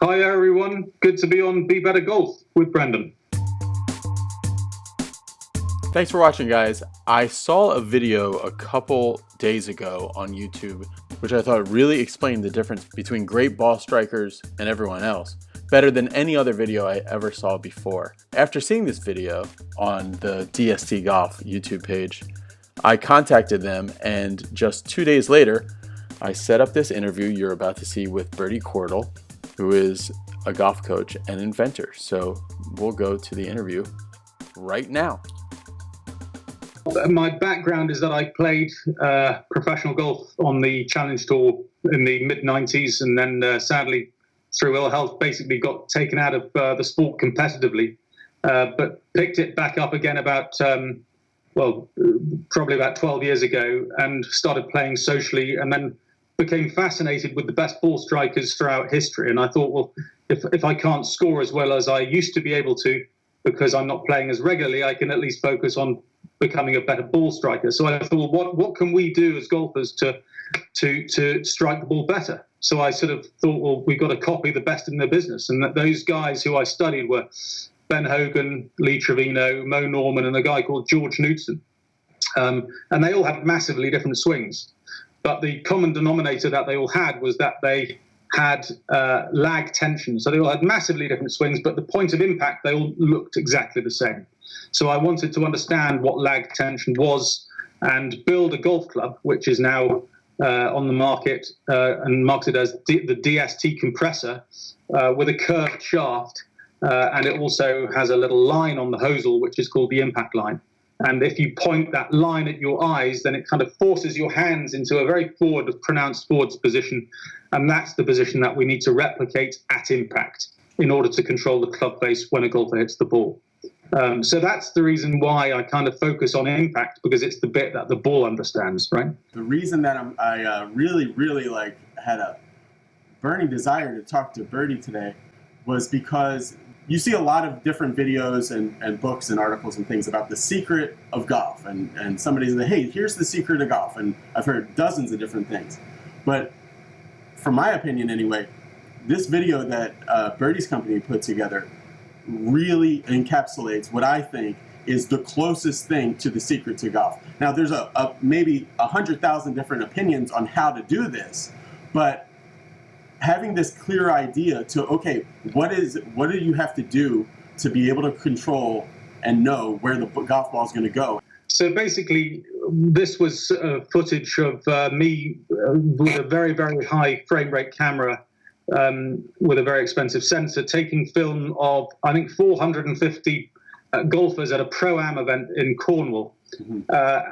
Hi everyone, good to be on Be Better Golf with Brendan. Thanks for watching, guys. I saw a video a couple days ago on YouTube which I thought really explained the difference between great ball strikers and everyone else, better than any other video I ever saw before. After seeing this video on the DST Golf YouTube page, I contacted them, and just 2 days later, I set up this interview you're about to see with Bertie Cordle, who is a golf coach and inventor. So we'll go to the interview right now. My background is that I played professional golf on the Challenge Tour in the mid-90s, and then sadly, through ill health, basically got taken out of the sport competitively, but picked it back up again about, probably about 12 years ago, and started playing socially, and then became fascinated with the best ball strikers throughout history. And I thought, well, if I can't score as well as I used to be able to, because I'm not playing as regularly, I can at least focus on becoming a better ball striker. So I thought, well, what can we do as golfers to strike the ball better? So I sort of thought, well, we've got to copy the best in the business. And that those guys who I studied were Ben Hogan, Lee Trevino, Mo Norman, and a guy called George Knudsen. And they all had massively different swings. But the common denominator that they all had was that they had lag tension. So they all had massively different swings, but the point of impact, they all looked exactly the same. So I wanted to understand what lag tension was and build a golf club, which is now on the market and marketed as the Dst Compressor, with a curved shaft. And it also has a little line on the hosel, which is called the impact line. And if you point that line at your eyes, then it kind of forces your hands into a very pronounced forwards position. And that's the position that we need to replicate at impact in order to control the club face when a golfer hits the ball. So that's the reason why I kind of focus on impact, because it's the bit that the ball understands, right? The reason that I really had a burning desire to talk to Bertie today was because you see a lot of different videos and books and articles and things about the secret of golf, and somebody's like, hey, here's the secret of golf, and I've heard dozens of different things. But from my opinion anyway, this video that Bertie's company put together really encapsulates what I think is the closest thing to the secret to golf. Now, there's maybe 100,000 different opinions on how to do this, but having this clear idea to, okay, what do you have to do to be able to control and know where the golf ball is going to go? So basically, this was footage of me with a very, very high frame rate camera with a very expensive sensor, taking film of, I think, 450 golfers at a Pro-Am event in Cornwall. Mm-hmm.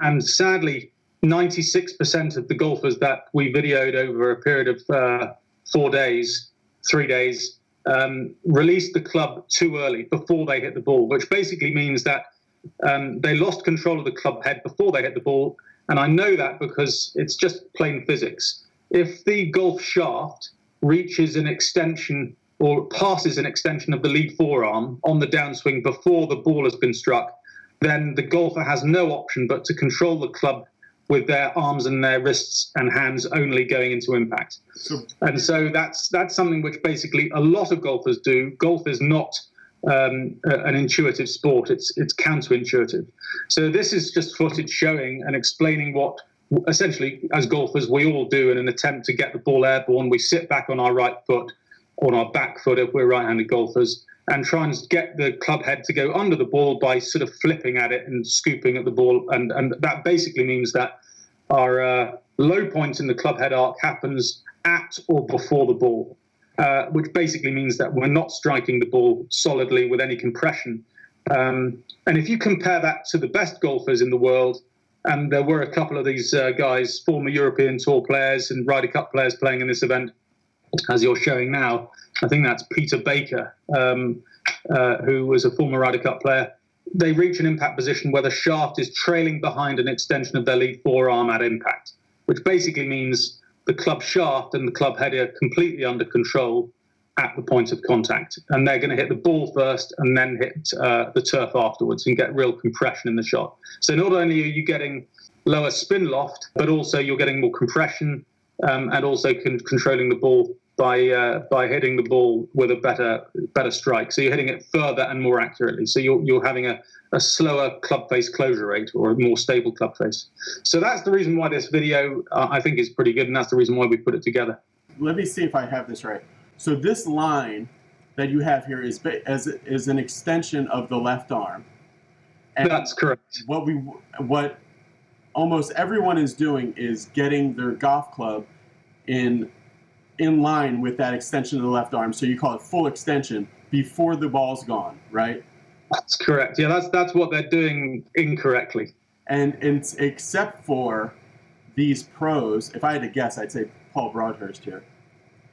And sadly, 96% of the golfers that we videoed over a period of 3 days, released the club too early before they hit the ball, which basically means that they lost control of the club head before they hit the ball. And I know that because it's just plain physics. If the golf shaft reaches an extension or passes an extension of the lead forearm on the downswing before the ball has been struck, then the golfer has no option but to control the club with their arms and their wrists and hands only going into impact. And so that's something which basically a lot of golfers do. Golf is not an intuitive sport. It's counterintuitive. So this is just footage showing and explaining what essentially, as golfers, we all do in an attempt to get the ball airborne. We sit back on our right foot, on our back foot if we're right-handed golfers, and try and get the club head to go under the ball by sort of flipping at it and scooping at the ball. And that basically means that our low point in the club head arc happens at or before the ball, which basically means that we're not striking the ball solidly with any compression. And if you compare that to the best golfers in the world, and there were a couple of these guys, former European Tour players and Ryder Cup players playing in this event, as you're showing now. I think that's Peter Baker, who was a former Ryder Cup player. They reach an impact position where the shaft is trailing behind an extension of their lead forearm at impact, which basically means the club shaft and the club head are completely under control at the point of contact. And they're going to hit the ball first and then hit the turf afterwards and get real compression in the shot. So not only are you getting lower spin loft, but also you're getting more compression and also controlling the ball by hitting the ball with a better strike. So you're hitting it further and more accurately. So you're having a slower club face closure rate, or a more stable club face. So that's the reason why this video I think is pretty good, and that's the reason why we put it together. Let me see if I have this right. So this line that you have here is an extension of the left arm. And that's correct. What almost everyone is doing is getting their golf club in line with that extension of the left arm. So you call it full extension before the ball's gone, right? That's correct. Yeah, that's what they're doing incorrectly. And except for these pros, if I had to guess, I'd say Paul Broadhurst here.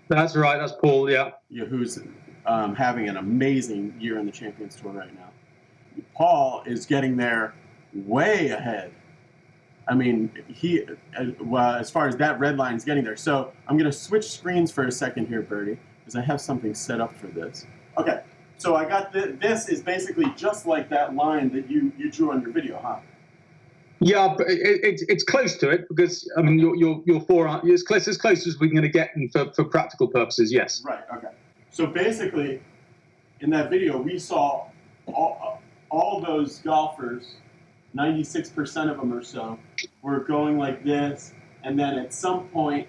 That's right. That's Paul. Yeah. Who's having an amazing year in the Champions Tour right now. Paul is getting there way ahead. I mean, as far as that red line is getting there. So I'm going to switch screens for a second here, Bertie, because I have something set up for this. Okay, so I got this is basically just like that line that you drew on your video, huh? Yeah, but it's close to it, because I mean your forearm is as close as we're going to get for practical purposes. Yes. Right. Okay. So basically, in that video, we saw all those golfers. 96% of them or so were going like this, and then at some point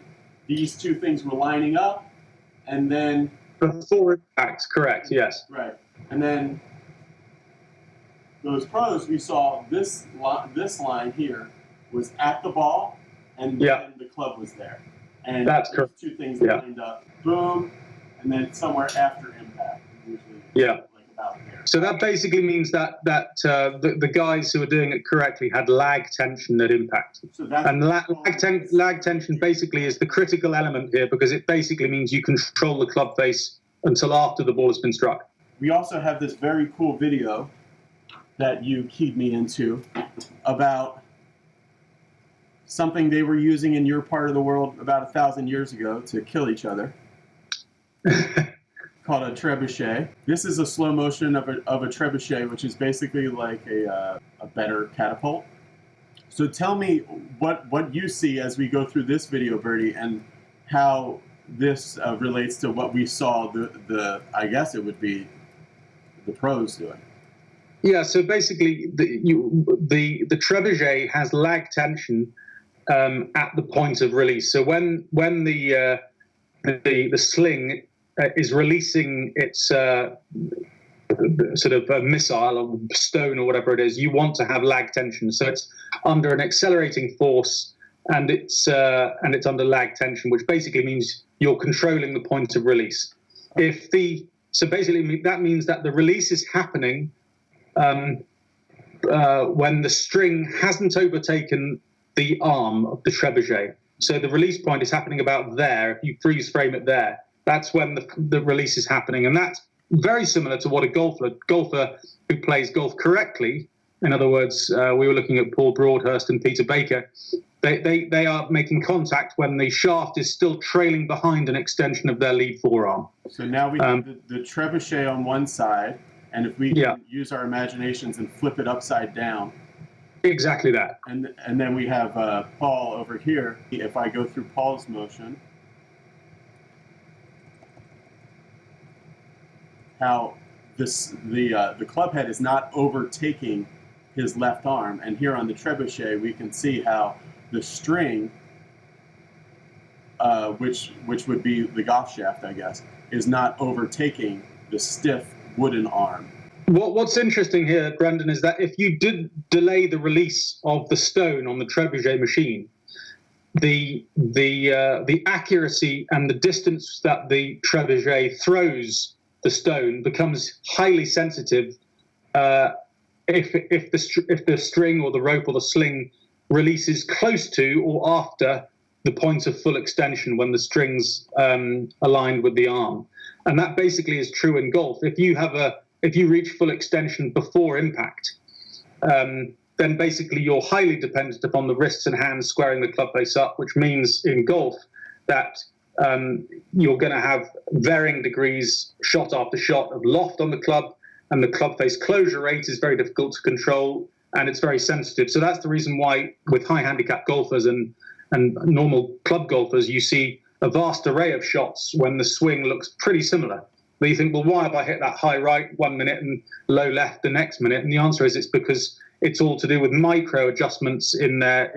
these two things were lining up, and then before impact, correct? Yes. Right, and then those pros, we saw this line here was at the ball, and then the club was there, and that's correct. Two things lined up, boom, and then somewhere after impact, usually. Yeah. About here. So that basically means that the guys who are doing it correctly had lag tension at impact. So that's and lag tension basically is the critical element here, because it basically means you control the club face until after the ball has been struck. We also have this very cool video that you keyed me into about something they were using in your part of the world about 1,000 years ago to kill each other. Called a trebuchet. This is a slow motion of a trebuchet, which is basically like a better catapult. So tell me what you see as we go through this video, Bertie, and how this relates to what we saw the I guess it would be the pros doing. Yeah. So basically, the trebuchet has lag tension at the point of release. So when the sling is releasing its sort of a missile or stone or whatever it is, you want to have lag tension. So it's under an accelerating force, and it's under lag tension, which basically means you're controlling the point of release. So basically that means that the release is happening when the string hasn't overtaken the arm of the trebuchet. So the release point is happening about there. If you freeze frame it there, that's when the release is happening. And that's very similar to what a golfer who plays golf correctly, in other words, we were looking at Paul Broadhurst and Peter Baker, they are making contact when the shaft is still trailing behind an extension of their lead forearm. So now we have the trebuchet on one side, and if we can use our imaginations and flip it upside down. Exactly that. And then we have Paul over here. If I go through Paul's motion, how the club head is not overtaking his left arm, and here on the trebuchet we can see how the string, which would be the golf shaft, I guess, is not overtaking the stiff wooden arm. What's interesting here, Brendan, is that if you did delay the release of the stone on the trebuchet machine, the accuracy and the distance that the trebuchet throws the stone becomes highly sensitive if the string or the rope or the sling releases close to or after the point of full extension when the string's aligned with the arm. And that basically is true in golf. If you reach full extension before impact, then basically you're highly dependent upon the wrists and hands squaring the club face up, which means in golf that you're going to have varying degrees, shot after shot, of loft on the club, and the club face closure rate is very difficult to control, and it's very sensitive. So that's the reason why with high handicap golfers and normal club golfers, you see a vast array of shots when the swing looks pretty similar. But you think, well, why have I hit that high right 1 minute and low left the next minute? And the answer is it's because it's all to do with micro adjustments in their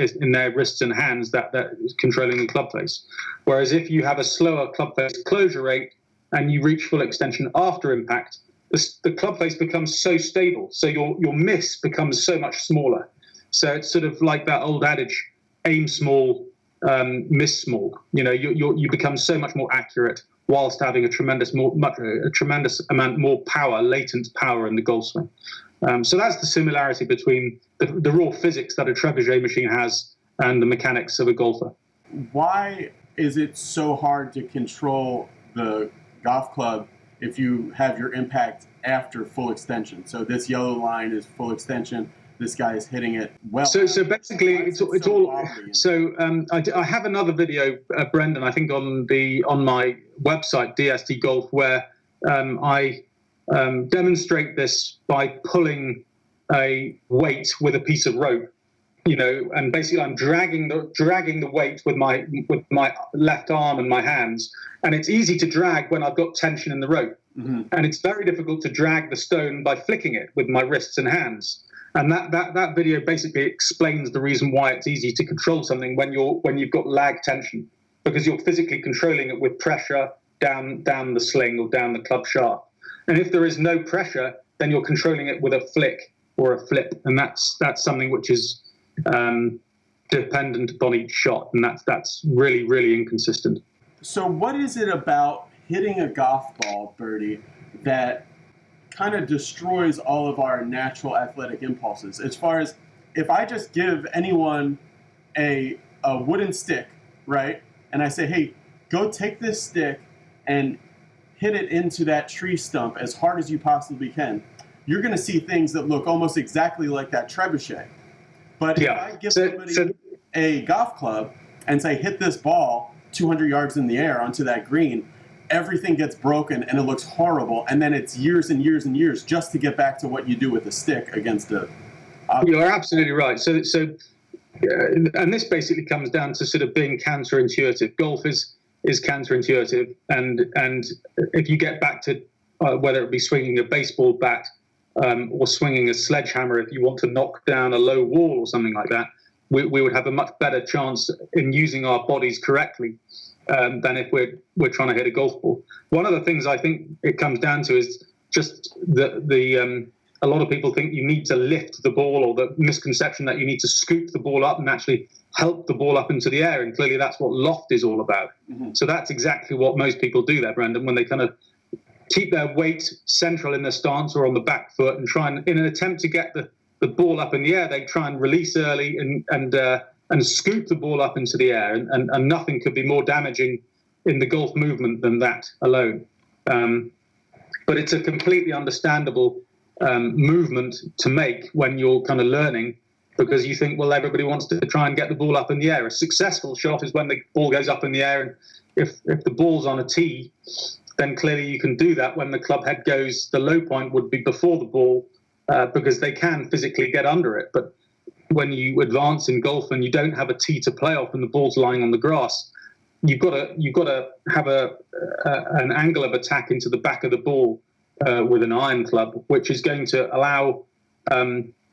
wrists and hands that is controlling the club face. Whereas if you have a slower club face closure rate and you reach full extension after impact, the club face becomes so stable, so your miss becomes so much smaller. So it's sort of like that old adage, aim small, miss small. You become so much more accurate whilst having a tremendous amount more power, latent power in the golf swing. So that's the similarity between the raw physics that a trebuchet machine has and the mechanics of a golfer. Why is it so hard to control the golf club if you have your impact after full extension? So this yellow line is full extension. This guy is hitting it well. So basically, it's all. So I have another video, Brendan, I think on my website DST Golf, where I demonstrate this by pulling a weight with a piece of rope, and basically I'm dragging the weight with my left arm and my hands, and it's easy to drag when I've got tension in the rope, and it's very difficult to drag the stone by flicking it with my wrists and hands. And that video basically explains the reason why it's easy to control something when you've got lag tension, because you're physically controlling it with pressure down the sling or down the club shaft. And if there is no pressure, then you're controlling it with a flick or a flip, and that's something which is dependent upon each shot, and that's really, really inconsistent. So what is it about hitting a golf ball, Bertie, that kind of destroys all of our natural athletic impulses? As far as if I just give anyone a wooden stick, right, and I say, hey, go take this stick and hit it into that tree stump as hard as you possibly can, you're going to see things that look almost exactly like that trebuchet. But if I give somebody a golf club and say, hit this ball 200 yards in the air onto that green, everything gets broken and it looks horrible. And then it's years and years and years just to get back to what you do with a stick against a object. You're absolutely right. So and this basically comes down to sort of being counterintuitive. Golf is counterintuitive, and if you get back to whether it be swinging a baseball bat or swinging a sledgehammer, if you want to knock down a low wall or something like that, we would have a much better chance in using our bodies correctly than if we're trying to hit a golf ball. One of the things I think it comes down to is just a lot of people think you need to lift the ball, or the misconception that you need to scoop the ball up and actually help the ball up into the air, and clearly that's what loft is all about. So that's exactly what most people do there, Brendan, when they kind of keep their weight central in their stance or on the back foot and try and, in an attempt to get the ball up in the air, they try and release early and scoop the ball up into the air, and nothing could be more damaging in the golf movement than that alone. But it's a completely understandable movement to make when you're kind of learning, because you think, well, everybody wants to try and get the ball up in the air. A successful shot is when the ball goes up in the air, and if the ball's on a tee, then clearly you can do that when the club head goes, the low point would be before the ball, because they can physically get under it. But when you advance in golf and you don't have a tee to play off and the ball's lying on the grass, you've got to have an angle of attack into the back of the ball with an iron club, which is going to allow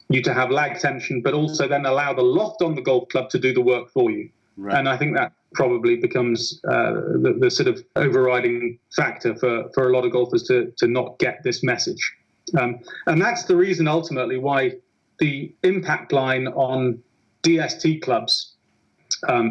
you to have lag tension, but also then allow the loft on the golf club to do the work for you. Right. And I think that probably becomes the sort of overriding factor for a lot of golfers to not get this message. And that's the reason ultimately why the impact line on DST clubs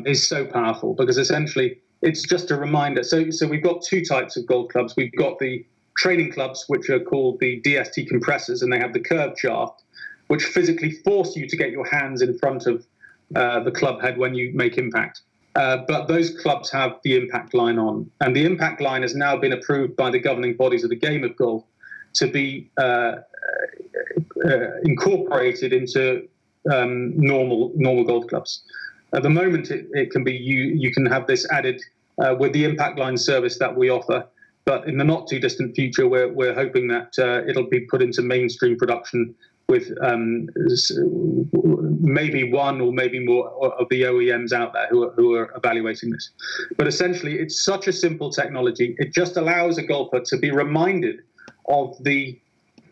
is so powerful, because essentially it's just a reminder. So we've got two types of golf clubs. We've got the training clubs, which are called the DST compressors, and they have the curved shaft, which physically force you to get your hands in front of the club head when you make impact. But those clubs have the impact line on, and the impact line has now been approved by the governing bodies of the game of golf to be incorporated into normal golf clubs. At the moment, it can be you can have this added with the impact line service that we offer. But in the not too distant future, we're hoping that it'll be put into mainstream production with maybe one or maybe more of the OEMs out there who are evaluating this. But essentially, it's such a simple technology. It just allows a golfer to be reminded of the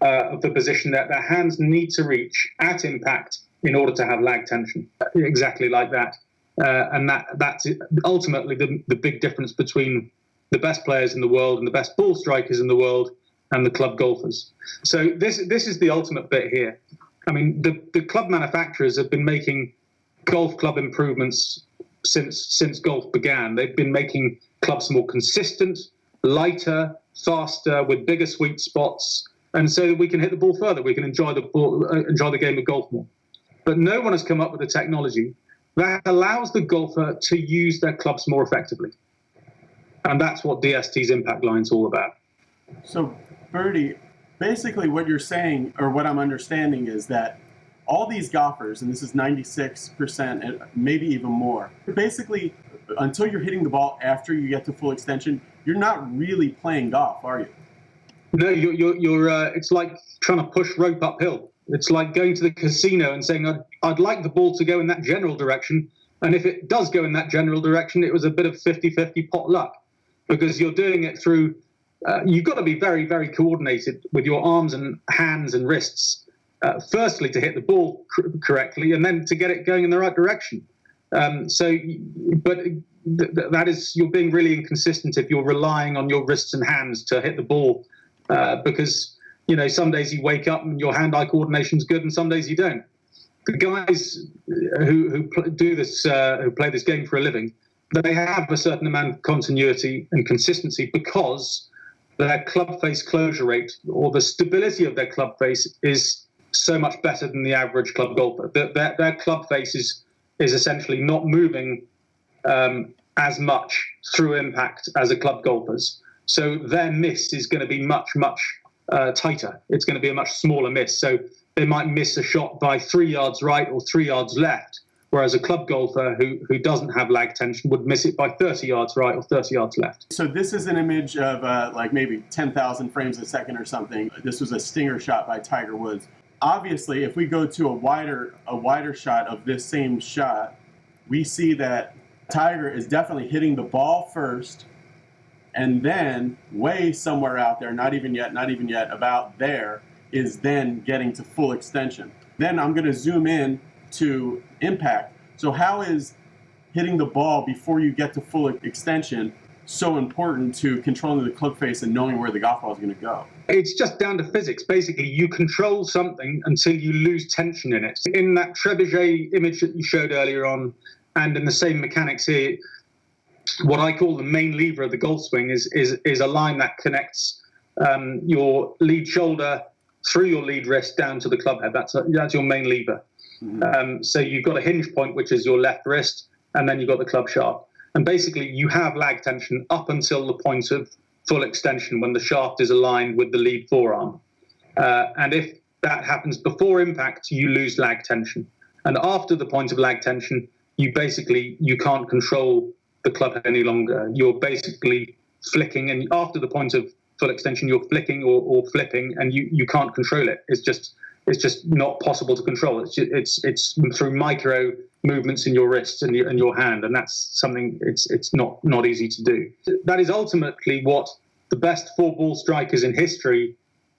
position that their hands need to reach at impact in order to have lag tension, exactly like that. And that's ultimately the big difference between the best players in the world and the best ball strikers in the world and the club golfers. So this is the ultimate bit here. I mean, the club manufacturers have been making golf club improvements since golf began. They've been making clubs more consistent, lighter, faster, with bigger sweet spots, and so that we can hit the ball further. We can enjoy the game of golf more. But no one has come up with a technology that allows the golfer to use their clubs more effectively. And that's what DST's impact line is all about. So, Bertie, basically what you're saying, or what I'm understanding, is that all these golfers, and this is 96%, maybe even more, basically, until you're hitting the ball after you get to full extension, you're not really playing golf, are you? No, you're it's like trying to push rope uphill. It's like going to the casino and saying, I'd like the ball to go in that general direction. And if it does go in that general direction, it was a bit of 50-50 pot luck, because you're doing it through, you've got to be very, very coordinated with your arms and hands and wrists, firstly to hit the ball correctly, and then to get it going in the right direction. But that is, you're being really inconsistent if you're relying on your wrists and hands to hit the ball, because some days you wake up and your hand-eye coordination's good, and some days you don't. The guys who do this, who play this game for a living, they have a certain amount of continuity and consistency because their club face closure rate, or the stability of their club face, is so much better than the average club golfer. Their club face is essentially not moving as much through impact as a club golfer's. So their miss is going to be much tighter. It's going to be a much smaller miss. So they might miss a shot by 3 yards right or 3 yards left, whereas a club golfer who doesn't have lag tension would miss it by 30 yards right or 30 yards left. So this is an image of like maybe 10,000 frames a second or something. This was a stinger shot by Tiger Woods. Obviously, if we go to a wider shot of this same shot, we see that Tiger is definitely hitting the ball first, and then way somewhere out there, not even yet, about there, is then getting to full extension. Then I'm going to zoom in to impact. So how is hitting the ball before you get to full extension so important to controlling the club face and knowing where the golf ball is going to go? It's just down to physics. Basically, you control something until you lose tension in it. In that trebuchet image that you showed earlier on, and in the same mechanics here, what I call the main lever of the golf swing is a line that connects your lead shoulder through your lead wrist down to the club head. That's your main lever. Mm-hmm. So you've got a hinge point, which is your left wrist, and then you've got the club shaft. And basically, you have lag tension up until the point of full extension when the shaft is aligned with the lead forearm. And if that happens before impact, you lose lag tension. And after the point of lag tension, you can't control the club any longer. You're basically flicking, and after the point of full extension, you're flicking or flipping, and you can't control it. It's just not possible to control. It's through micro movements in your wrists and your hand, and that's something it's not easy to do. That is ultimately what the best 4-ball strikers in history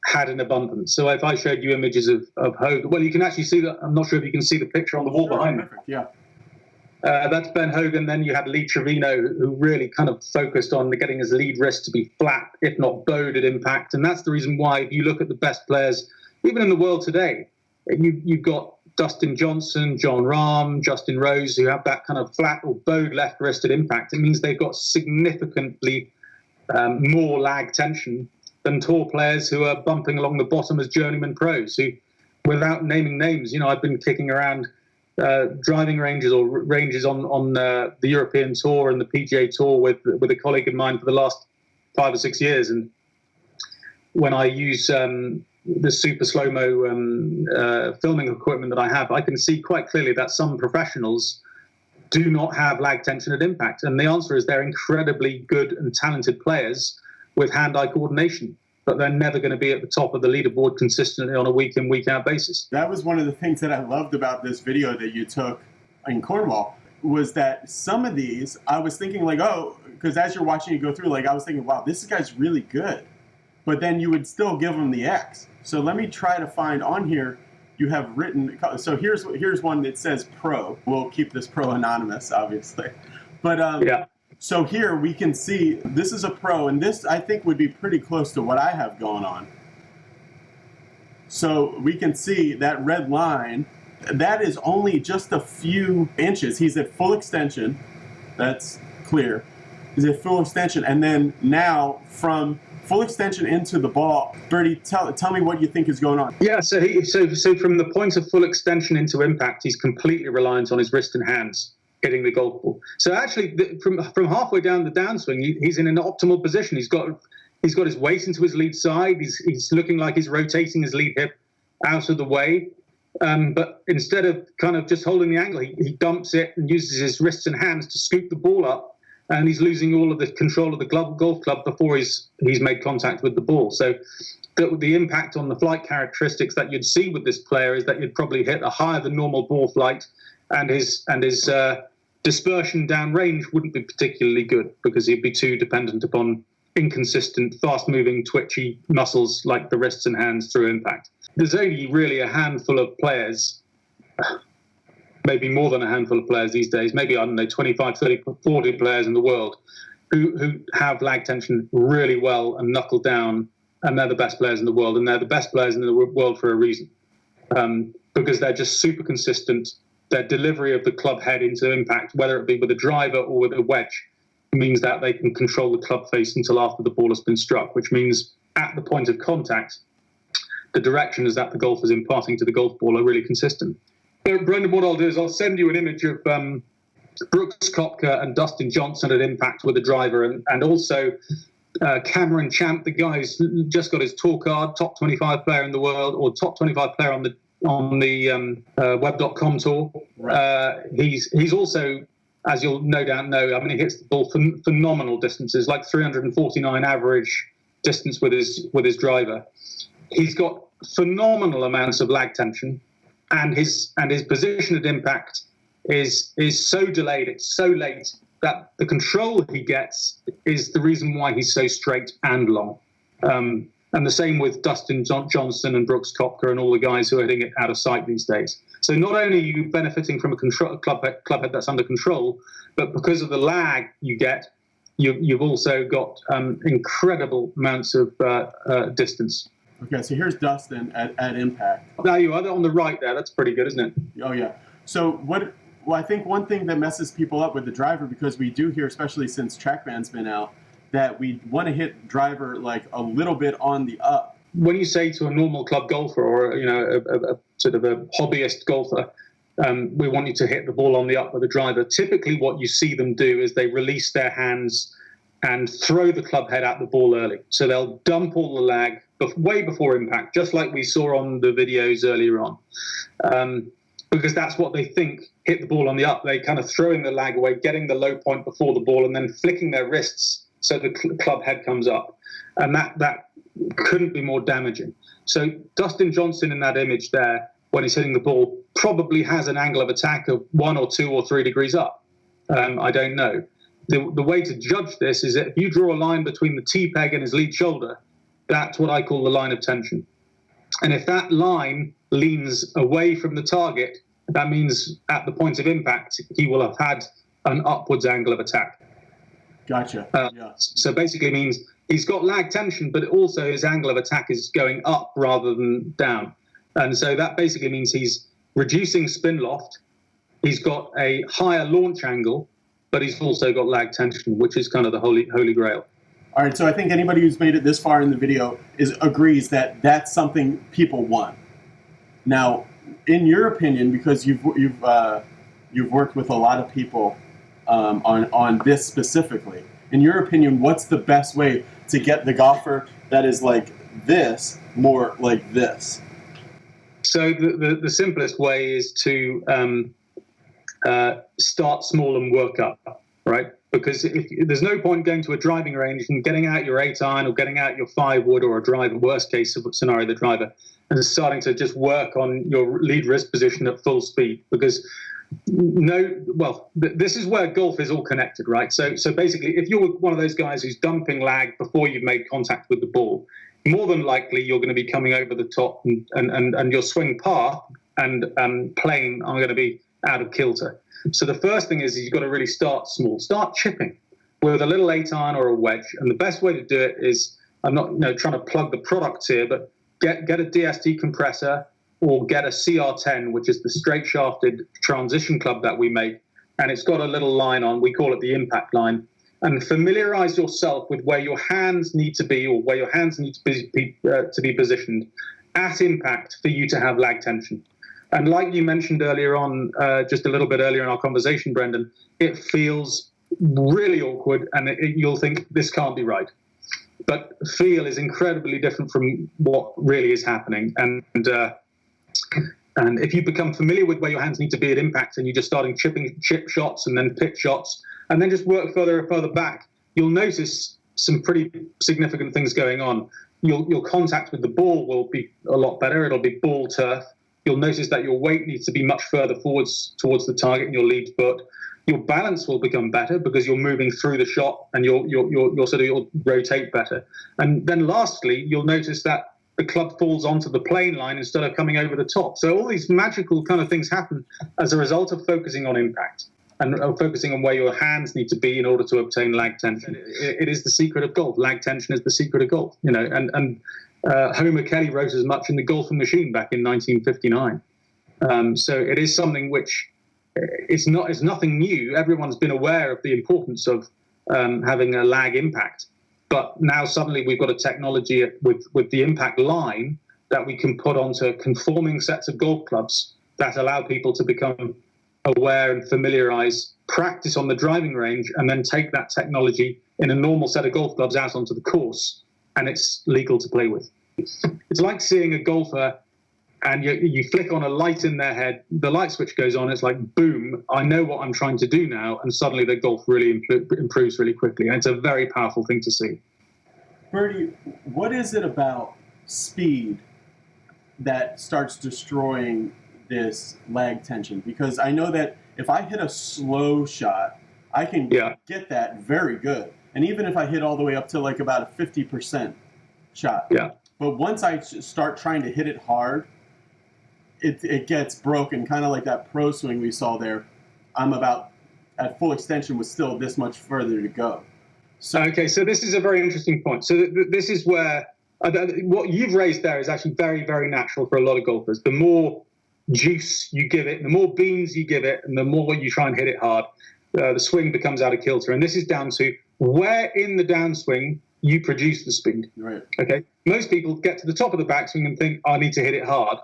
had in abundance. So if I showed you images of Hogan, well, you can actually see that. I'm not sure if you can see the picture on the wall behind me. Yeah. That's Ben Hogan. Then you had Lee Trevino, who really kind of focused on getting his lead wrist to be flat, if not bowed at impact. And that's the reason why, if you look at the best players, even in the world today, you've got Dustin Johnson, John Rahm, Justin Rose, who have that kind of flat or bowed left wrist at impact. It means they've got significantly more lag tension than tour players who are bumping along the bottom as journeyman pros, who, without naming names, I've been kicking around driving ranges or ranges on the European Tour and the PGA Tour with a colleague of mine for the last 5 or 6 years. And when I use the super slow-mo filming equipment that I have, I can see quite clearly that some professionals do not have lag tension at impact. And the answer is they're incredibly good and talented players with hand-eye coordination. but they're never going to be at the top of the leaderboard consistently on a week in, week out basis. That was one of the things that I loved about this video that you took in Cornwall, was that some of these, I was thinking like, oh, because as you're watching it go through, like I was thinking, wow, this guy's really good. But then you would still give him the X. So let me try to find on here, you have written, so here's one that says pro. We'll keep this pro anonymous, obviously. But Yeah. so here we can see, this is a pro, and this I think would be pretty close to what I have going on. So we can see that red line, that is only just a few inches. He's at full extension, that's clear. He's at full extension, and then now from full extension into the ball, Bertie, tell me what you think is going on. Yeah, so from the point of full extension into impact, he's completely reliant on his wrist and hands hitting the golf ball. So actually, from halfway down the downswing, he's in an optimal position. He's got his weight into his lead side. He's looking like he's rotating his lead hip out of the way. But instead of kind of just holding the angle, he dumps it and uses his wrists and hands to scoop the ball up. And he's losing all of the control of the golf club before he's made contact with the ball. So the impact on the flight characteristics that you'd see with this player is that you'd probably hit a higher than normal ball flight, and his dispersion downrange wouldn't be particularly good because he'd be too dependent upon inconsistent, fast-moving, twitchy muscles like the wrists and hands through impact. There's only really a handful of players, maybe more than a handful of players these days, maybe, I don't know, 25, 30, 40 players in the world who have lag tension really well and knuckle down, and they're the best players in the world, and they're the best players in the world for a reason, because they're just super consistent. Their delivery of the club head into impact, whether it be with a driver or with a wedge, means that they can control the club face until after the ball has been struck, which means at the point of contact, the directions that the golfer is imparting to the golf ball are really consistent. Brendan, what I'll do is I'll send you an image of Brooks Koepka and Dustin Johnson at impact with a driver, and also Cameron Champ, the guy who's just got his tour card, top 25 player in the world, or top 25 player on the web.com tour. Right. He's also, as you'll no doubt know, I mean, he hits the ball phenomenal distances, like 349 average distance with his driver. He's got phenomenal amounts of lag tension, and his position at impact is so delayed, it's so late, that the control he gets is the reason why he's so straight and long. And the same with Dustin Johnson and Brooks Koepka and all the guys who are hitting it out of sight these days. So not only are you benefiting from a club head that's under control, but because of the lag you get, you've also got incredible amounts of distance. Okay, so here's Dustin at impact. There you are, on the right there. That's pretty good, isn't it? Oh, yeah. So well, I think one thing that messes people up with the driver, because we do hear, especially since TrackMan's been out, that we want to hit driver like a little bit on the up. When you say to a normal club golfer or a sort of a hobbyist golfer, we want you to hit the ball on the up with a driver, typically what you see them do is they release their hands and throw the club head at the ball early. So they'll dump all the lag way before impact, just like we saw on the videos earlier on, because that's what they think hit the ball on the up. They kind of throwing the lag away, getting the low point before the ball, and then flicking their wrists so the club head comes up. And that couldn't be more damaging. So Dustin Johnson in that image there, when he's hitting the ball, probably has an angle of attack of 1 or 2 or 3 degrees up. I don't know. The way to judge this is that if you draw a line between the T-peg and his lead shoulder, that's what I call the line of tension. And if that line leans away from the target, that means at the point of impact, he will have had an upwards angle of attack. Gotcha. Yeah. So basically means he's got lag tension, but also his angle of attack is going up rather than down. And so that basically means he's reducing spin loft. He's got a higher launch angle, but he's also got lag tension, which is kind of the holy grail. All right, so I think anybody who's made it this far in the video agrees that that's something people want. Now, in your opinion, because you've worked with a lot of people on this specifically, in your opinion, what's the best way to get the golfer that is like this more like this? So the simplest way is to start small and work up, right? because there's no point going to a driving range and getting out your 8-iron or getting out your 5-wood or a driver, worst case scenario, the driver, and starting to just work on your lead wrist position at full speed. Because this is where golf is all connected, right? So basically, if you're one of those guys who's dumping lag before you've made contact with the ball, more than likely you're going to be coming over the top, and your swing path and plane are going to be out of kilter. So the first thing is you've got to really start small. Start chipping with a little 8-iron or a wedge. And the best way to do it is, I'm not trying to plug the products here, but get a Dst Compressor or get a CR10, which is the straight shafted transition club that we make. And it's got a little line on, we call it the impact line. And familiarize yourself with where your hands need to be, or where your hands need to be positioned at impact for you to have lag tension. And like you mentioned earlier on, just a little bit earlier in our conversation, Brendan, it feels really awkward, and you'll think this can't be right. But feel is incredibly different from what really is happening. And if you become familiar with where your hands need to be at impact, and you're just starting chip shots and then pitch shots, and then just work further and further back, you'll notice some pretty significant things going on. Your contact with the ball will be a lot better. It'll be ball turf. You'll notice that your weight needs to be much further forwards towards the target in your lead foot. Your balance will become better because you're moving through the shot, and you'll rotate better. And then lastly, you'll notice that the club falls onto the plane line instead of coming over the top. So all these magical kind of things happen as a result of focusing on impact and focusing on where your hands need to be in order to obtain lag tension. It is the secret of golf. Lag tension is the secret of golf. And Homer Kelly wrote as much in The Golfing Machine back in 1959. So it is something which it's nothing new. Everyone's been aware of the importance of having a lag impact. But now suddenly we've got a technology with the impact line that we can put onto conforming sets of golf clubs that allow people to become aware and familiarize, practice on the driving range, and then take that technology in a normal set of golf clubs out onto the course, and it's legal to play with. It's like seeing a golfer and you flick on a light in their head, the light switch goes on, it's like, boom, I know what I'm trying to do now, and suddenly their golf really improves really quickly. And it's a very powerful thing to see. Bertie, what is it about speed that starts destroying this lag tension? Because I know that if I hit a slow shot, I can get that very good. And even if I hit all the way up to like about a 50% shot. Yeah. But once I start trying to hit it hard, it gets broken, kind of like that pro swing we saw there. I'm about at full extension with still this much further to go. So this is a very interesting point. So this is where what you've raised there is actually very, very natural for a lot of golfers. The more juice you give it, the more beans you give it, and the more you try and hit it hard, the swing becomes out of kilter. And this is down to where in the downswing you produce the speed. Right. Okay. Most people get to the top of the backswing and think, I need to hit it hard,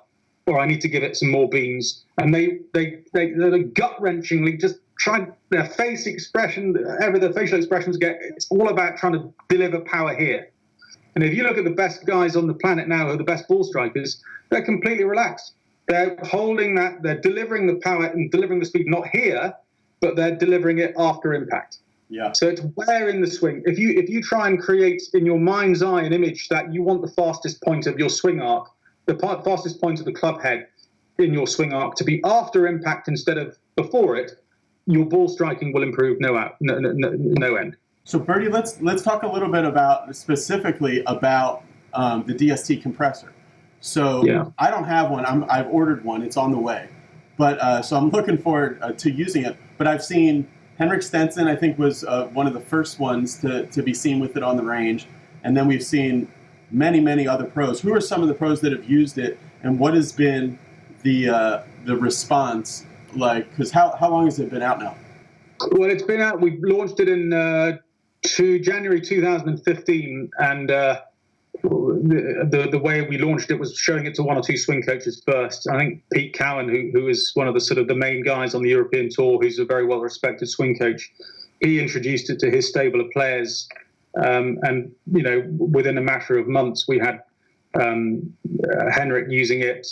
or I need to give it some more beans. And they're gut-wrenchingly just trying, their face expression, their facial expressions it's all about trying to deliver power here. And if you look at the best guys on the planet now, who are the best ball strikers, they're completely relaxed. They're holding that, they're delivering the power and delivering the speed, not here, but they're delivering it after impact. Yeah. So it's where in the swing. If you try and create in your mind's eye an image that you want the fastest point of your swing arc, the fastest point of the club head in your swing arc to be after impact instead of before it, your ball striking will improve no end. So Bertie, let's talk a little bit specifically about the Dst Compressor. So I don't have one. I've ordered one. It's on the way. But so I'm looking forward to using it. But I've seen Henrik Stenson, I think, was one of the first ones to be seen with it on the range. And then we've seen many, many other pros. Who are some of the pros that have used it, and what has been the response like? Because how long has it been out now? Well, it's been out. We launched it in January 2015, and the way we launched it was showing it to one or two swing coaches first. I think Pete Cowan, who is one of the main guys on the European tour, who's a very well-respected swing coach, he introduced it to his stable of players. And within a matter of months, we had Henrik using it,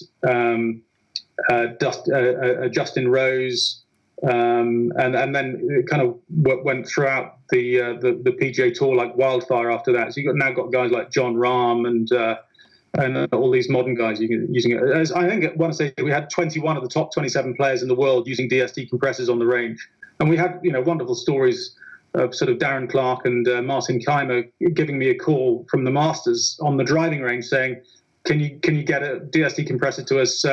Justin Rose, and then it kind of went throughout the PGA Tour like wildfire after that. So you've now got guys like John Rahm and all these modern guys using it. As I think at one stage we had 21 of the top 27 players in the world using DST compressors on the range, and we had wonderful stories of sort of Darren Clark and Martin Keimer giving me a call from the Masters on the driving range saying, "Can you get a DST compressor to us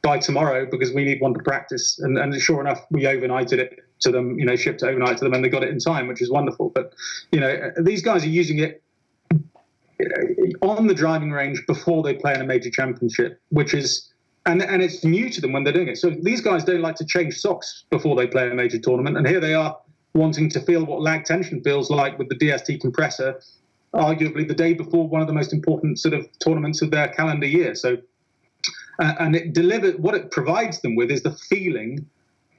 by tomorrow because we need one to practice?" And sure enough, we overnighted it to them, shipped it overnight to them, and they got it in time, which is wonderful. But these guys are using it on the driving range before they play in a major championship, which is and it's new to them when they're doing it. So these guys don't like to change socks before they play a major tournament, and here they are wanting to feel what lag tension feels like with the DST compressor, arguably the day before one of the most important sort of tournaments of their calendar year. So, and what it provides them with is the feeling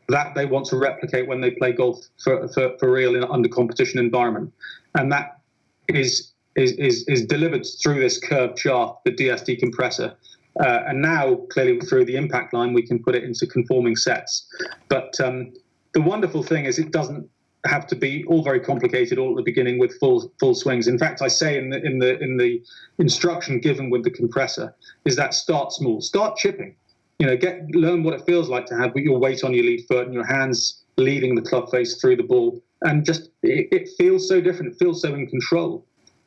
that they want to replicate when they play golf for real under competition environment, and that is delivered through this curved shaft, the DST compressor. And now, clearly, through the impact line, we can put it into conforming sets. But the wonderful thing is it doesn't have to be all very complicated all at the beginning with full swings. In fact, I say in the instruction given with the compressor is that start small, start chipping. Learn what it feels like to have your weight on your lead foot and your hands leading the club face through the ball, and just it feels so different. It feels so in control,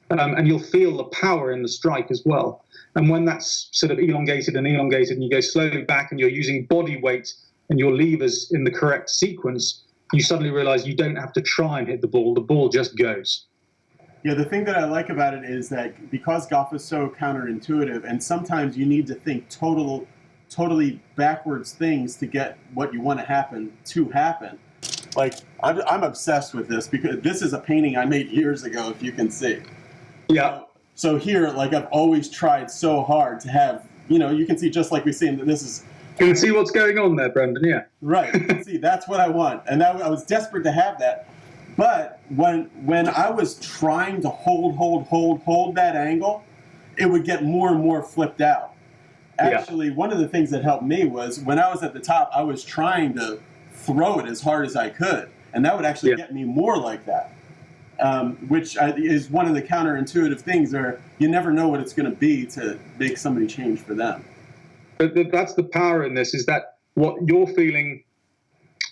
and you'll feel the power in the strike as well. And when that's sort of elongated, and you go slowly back, and you're using body weight and your levers in the correct sequence, you suddenly realize you don't have to try and hit the ball just goes. Yeah, the thing that I like about it is that because golf is so counterintuitive, and sometimes you need to think totally backwards things to get what you want to happen. Like, I'm obsessed with this because this is a painting I made years ago, if you can see. Yeah. So here, like, I've always tried so hard to have, you can see just like we see, and this is... You can see what's going on there, Brendan, yeah. Right, you can see, that's what I want. And I was desperate to have that. But when I was trying to hold that angle, it would get more and more flipped out. Actually, One of the things that helped me was when I was at the top, I was trying to throw it as hard as I could. And that would actually get me more like that, which is one of the counterintuitive things where you never know what it's going to be to make somebody change for them. But that's the power in this, is that what you're feeling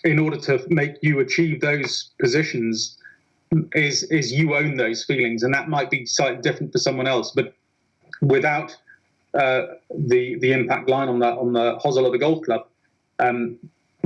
in order to make you achieve those positions is you own those feelings. And that might be slightly different for someone else. But without the impact line on the hosel of the golf club,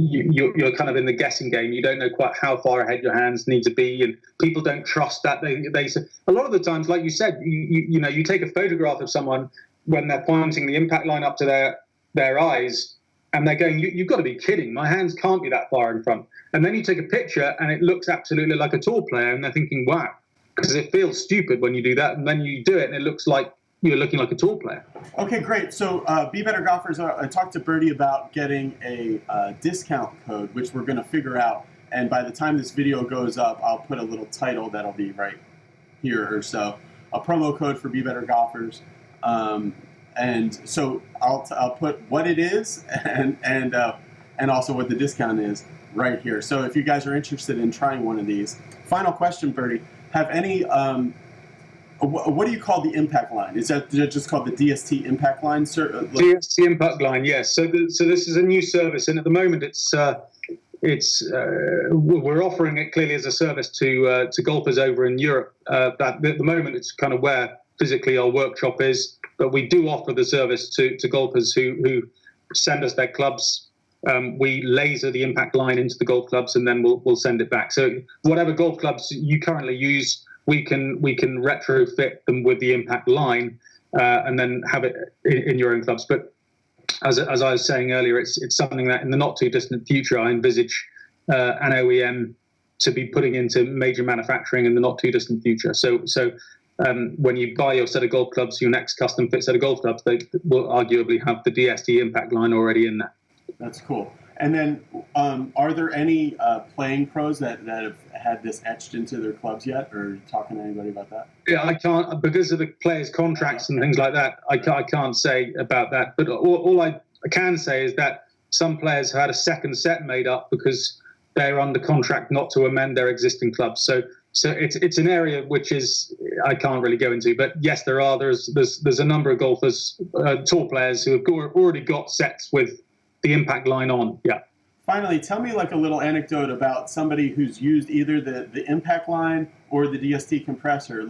you're kind of in the guessing game. You don't know quite how far ahead your hands need to be, and people don't trust that. They say, a lot of the times, like you said, you take a photograph of someone when they're pointing the impact line up to their eyes, and they're going, "You've got to be kidding! My hands can't be that far in front." And then you take a picture, and it looks absolutely like a tour player, and they're thinking, "Wow," because it feels stupid when you do that, and then you do it, and it looks like you're looking like a tour player. Okay, great. So Be Better Golfers, I talked to Bertie about getting a discount code, which we're going to figure out. And by the time this video goes up, I'll put a little title that'll be right here or so. A promo code for Be Better Golfers. And so I'll put what it is and also what the discount is right here. So if you guys are interested in trying one of these. Final question, Bertie. Have any... what do you call the impact line? Is that just called the DST impact line, sir? DST impact line, yes. So this is a new service, and at the moment we're offering it clearly as a service to golfers over in Europe. But at the moment, it's kind of where physically our workshop is. But we do offer the service to golfers who send us their clubs. We laser the impact line into the golf clubs, and then we'll send it back. So whatever golf clubs you currently use, we can retrofit them with the impact line and then have it in your own clubs. But as I was saying earlier, it's something that in the not too distant future I envisage an OEM to be putting into major manufacturing in the not too distant future. So when you buy your set of golf clubs, your next custom fit set of golf clubs, they will arguably have the DST impact line already in there. That's cool. And then are there any playing pros that have had this etched into their clubs yet, or are you talking to anybody about that? Yeah, I can't, because of the players' contracts and things like that, I can't say about that. But all I can say is that some players had a second set made up because they're under contract not to amend their existing clubs. So it's an area which is I can't really go into. But yes, there's a number of golfers, tour players who have already got sets with the impact line on. Yeah. Finally, tell me like a little anecdote about somebody who's used either the impact line or the DST compressor,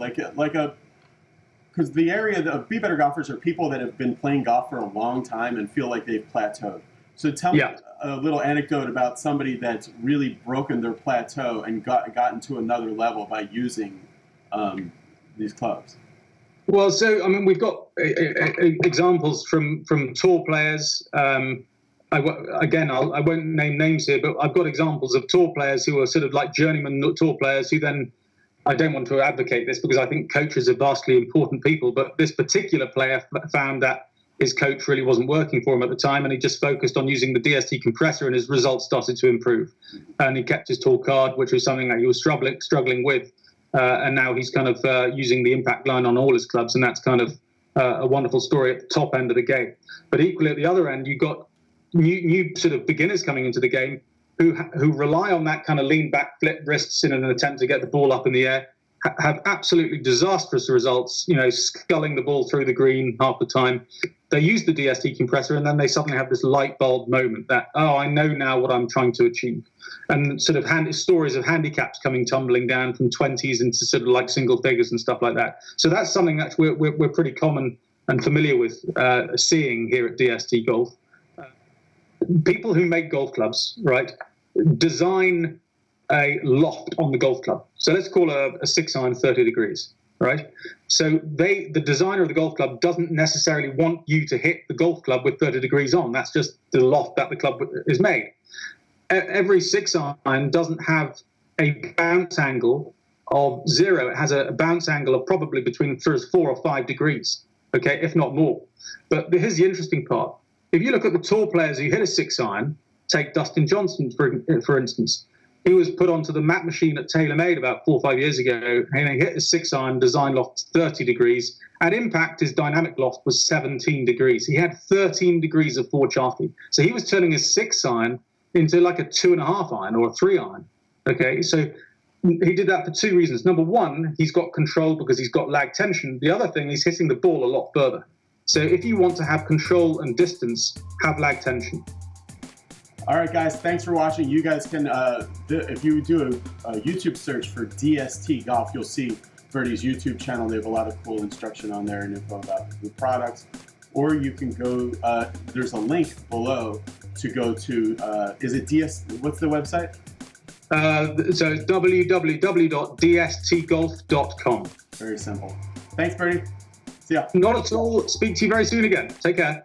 because the area of Be Better golfers are people that have been playing golf for a long time and feel like they've plateaued. So tell me a little anecdote about somebody that's really broken their plateau and gotten to another level by using these clubs. Well, so I mean, we've got examples from tour players. I won't name names here, but I've got examples of tour players who are sort of like journeyman tour players who then, I don't want to advocate this because I think coaches are vastly important people, but this particular player found that his coach really wasn't working for him at the time, and he just focused on using the DST compressor, and his results started to improve. And he kept his tour card, which was something that he was struggling with, and now he's kind of using the impact line on all his clubs, and that's kind of a wonderful story at the top end of the game. But equally at the other end, you've got new sort of beginners coming into the game who rely on that kind of lean back flip wrists in an attempt to get the ball up in the air, have absolutely disastrous results, sculling the ball through the green half the time. They use the DST compressor and then they suddenly have this light bulb moment that, oh, I know now what I'm trying to achieve. And sort of stories of handicaps coming tumbling down from 20s into sort of like single figures and stuff like that. So that's something that we're pretty common and familiar with seeing here at DST Golf. People who make golf clubs, right, design a loft on the golf club. So let's call a 6-iron 30 degrees, right? So the designer of the golf club doesn't necessarily want you to hit the golf club with 30 degrees on. That's just the loft that the club is made. Every 6-iron doesn't have a bounce angle of 0. It has a bounce angle of probably between 4 or 5 degrees, okay, if not more. But here's the interesting part. If you look at the tour players who hit a 6-iron, take Dustin Johnson, for instance. He was put onto the mat machine at TaylorMade about 4 or 5 years ago, and he hit a 6-iron design loft 30 degrees. At impact, his dynamic loft was 17 degrees. He had 13 degrees of forward shafting. So he was turning his 6-iron into like a 2.5-iron or a 3-iron. Okay, so he did that for 2 reasons. Number one, he's got control because he's got lag tension. The other thing, he's hitting the ball a lot further. So if you want to have control and distance, have lag tension. All right, guys, thanks for watching. You guys can, if you do a YouTube search for DST Golf, you'll see Bertie's YouTube channel. They have a lot of cool instruction on there and info about the products. Or you can go, there's a link below to go to, what's the website? So it's www.dstgolf.com. Very simple. Thanks, Bertie. See ya. Not at all. Speak to you very soon again. Take care.